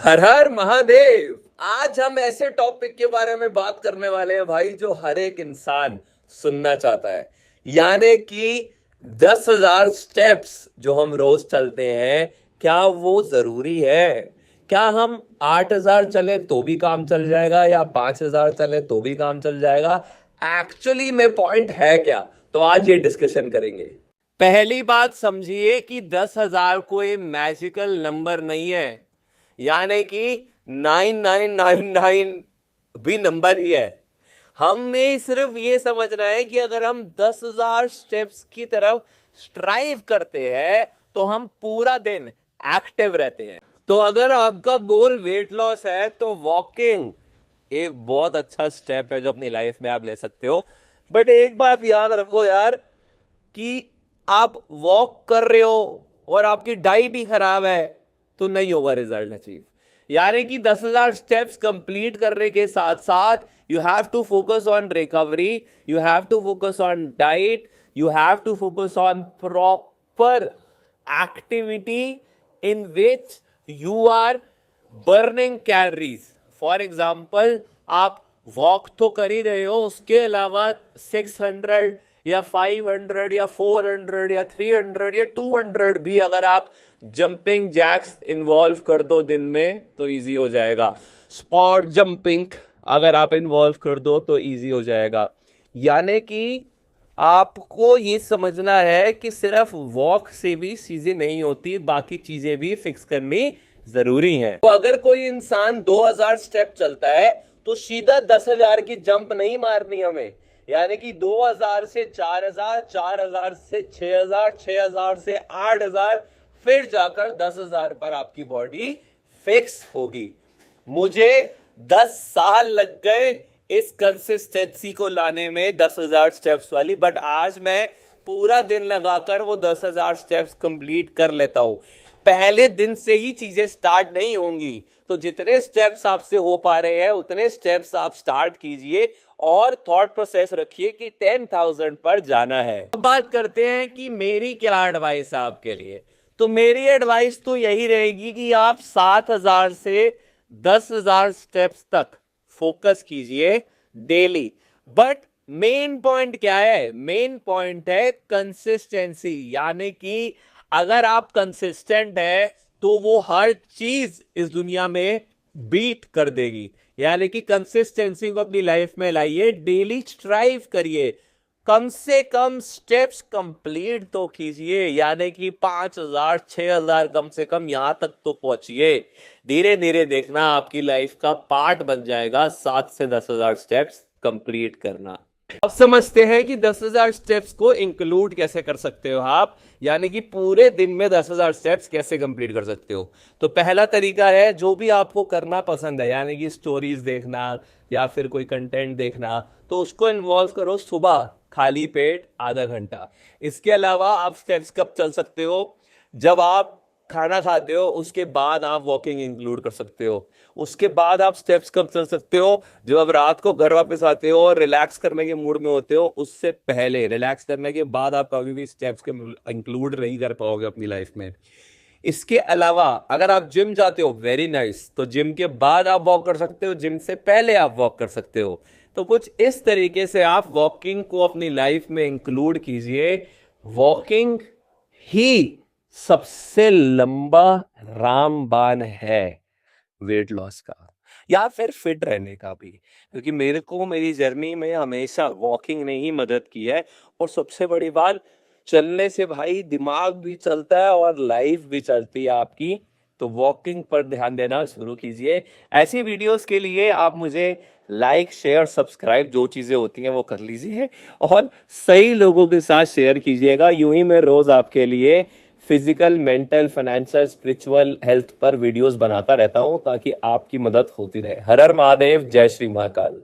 हर हर महादेव। आज हम ऐसे टॉपिक के बारे में बात करने वाले हैं भाई, जो हर एक इंसान सुनना चाहता है। यानी कि 10,000 स्टेप्स जो हम रोज चलते हैं, क्या वो जरूरी है? क्या हम 8,000 चले तो भी काम चल जाएगा, या 5,000 चले तो भी काम चल जाएगा? एक्चुअली में पॉइंट है क्या? तो आज ये डिस्कशन करेंगे। पहली बात समझिए कि 10,000 कोई मैजिकल नंबर नहीं है, यानी कि 9999 भी नंबर ही है। हमें सिर्फ ये समझना है कि अगर हम 10,000 स्टेप्स की तरफ स्ट्राइव करते हैं तो हम पूरा दिन एक्टिव रहते हैं। तो अगर आपका गोल वेट लॉस है तो वॉकिंग एक बहुत अच्छा स्टेप है जो अपनी लाइफ में आप ले सकते हो। बट एक बात याद रखो यार, कि आप वॉक कर रहे हो और आपकी डाइट ही खराब है तो नहीं होगा रिजल्ट अचीव। यानी कि 10,000 स्टेप्स कंप्लीट करने के साथ साथ you have to focus on recovery, you have to focus on diet, you have to focus on proper activity in which you are burning calories. For example, आप walk तो कर ही रहे हो, उसके अलावा 600 या 500 या 400 या 300 या 200 भी अगर आप जंपिंग जैक्स इन्वॉल्व कर दो दिन में तो इजी हो जाएगा। स्पॉट जंपिंग अगर आप इन्वॉल्व कर दो तो इजी हो जाएगा। यानी कि आपको ये समझना है कि सिर्फ वॉक से भी चीजें नहीं होती, बाकी चीजें भी फिक्स करनी जरूरी है। तो अगर कोई इंसान 2,000 स्टेप चलता है तो सीधा 10,000 की जंप नहीं मारनी हमें। यानी कि 2,000 से 4,000, 4,000 से 6,000, 6,000 से 8,000, फिर जाकर 10,000 पर आपकी बॉडी फिक्स होगी। मुझे 10 साल लग गए इस कंसिस्टेंसी को लाने में 10,000 स्टेप्स वाली, बट आज मैं पूरा दिन लगाकर वो 10,000 स्टेप्स कंप्लीट कर लेता हूं। पहले दिन से ही चीजें स्टार्ट नहीं होंगी, तो जितने स्टेप्स आपसे हो पा रहे हैं उतने स्टेप्स आप स्टार्ट कीजिए और थॉट प्रोसेस रखिए कि 10,000 पर जाना है। अब बात करते हैं कि मेरी क्या एडवाइस है आपके लिए। तो मेरी एडवाइस तो यही रहेगी कि आप 7,000 से 10,000 स्टेप्स तक फोकस कीजिए डेली। बट मेन पॉइंट क्या है? मेन पॉइंट है कंसिस्टेंसी। यानी कि अगर आप कंसिस्टेंट है तो वो हर चीज इस दुनिया में बीट कर देगी। यानी कि कंसिस्टेंसी को अपनी लाइफ में लाइए, डेली स्ट्राइव करिए, कम से कम स्टेप्स कंप्लीट तो कीजिए। यानी कि 5,000 6,000 कम से कम यहां तक तो पहुंचिए। धीरे धीरे देखना आपकी लाइफ का पार्ट बन जाएगा 7 से 10,000 स्टेप्स कंप्लीट करना। अब समझते हैं कि 10,000 स्टेप्स को इंक्लूड कैसे कर सकते हो आप, यानी कि पूरे दिन में 10,000 स्टेप्स कैसे कंप्लीट कर सकते हो। तो पहला तरीका है, जो भी आपको करना पसंद है, यानी कि स्टोरीज देखना या फिर कोई कंटेंट देखना, तो उसको इन्वॉल्व करो सुबह खाली पेट आधा घंटा। इसके अलावा आप स्टेप्स कब चल सकते हो? जब आप खाना खाते हो उसके बाद आप वॉकिंग इंक्लूड कर सकते हो। उसके बाद आप स्टेप्स कब चल सकते हो? जब आप रात को घर वापस आते हो और रिलैक्स करने के मूड में होते हो, उससे पहले। रिलैक्स करने के बाद आप कभी भी स्टेप्स के इंक्लूड नहीं कर पाओगे अपनी लाइफ में। इसके अलावा अगर आप जिम जाते हो, वेरी नाइस, तो जिम के बाद आप वॉक कर सकते हो, जिम से पहले आप वॉक कर सकते हो। तो कुछ इस तरीके से आप वॉकिंग को अपनी लाइफ में इंक्लूड कीजिए। वॉकिंग ही सबसे लंबा रामबाण है वेट लॉस का, या फिर फिट रहने का भी, क्योंकि मेरे को मेरी जर्नी में हमेशा वॉकिंग ने ही मदद की है। और सबसे बड़ी बात, चलने से भाई दिमाग भी चलता है और लाइफ भी चलती है आपकी। तो वॉकिंग पर ध्यान देना शुरू कीजिए। ऐसी वीडियोस के लिए आप मुझे लाइक शेयर सब्सक्राइब जो चीजें होती हैं वो कर लीजिए, और सही लोगों के साथ शेयर कीजिएगा। यूं ही मैं रोज आपके लिए physical, mental, financial, spiritual health पर वीडियोस बनाता रहता हूं ताकि आपकी मदद होती रहे। हर हर महादेव, जय श्री महाकाल।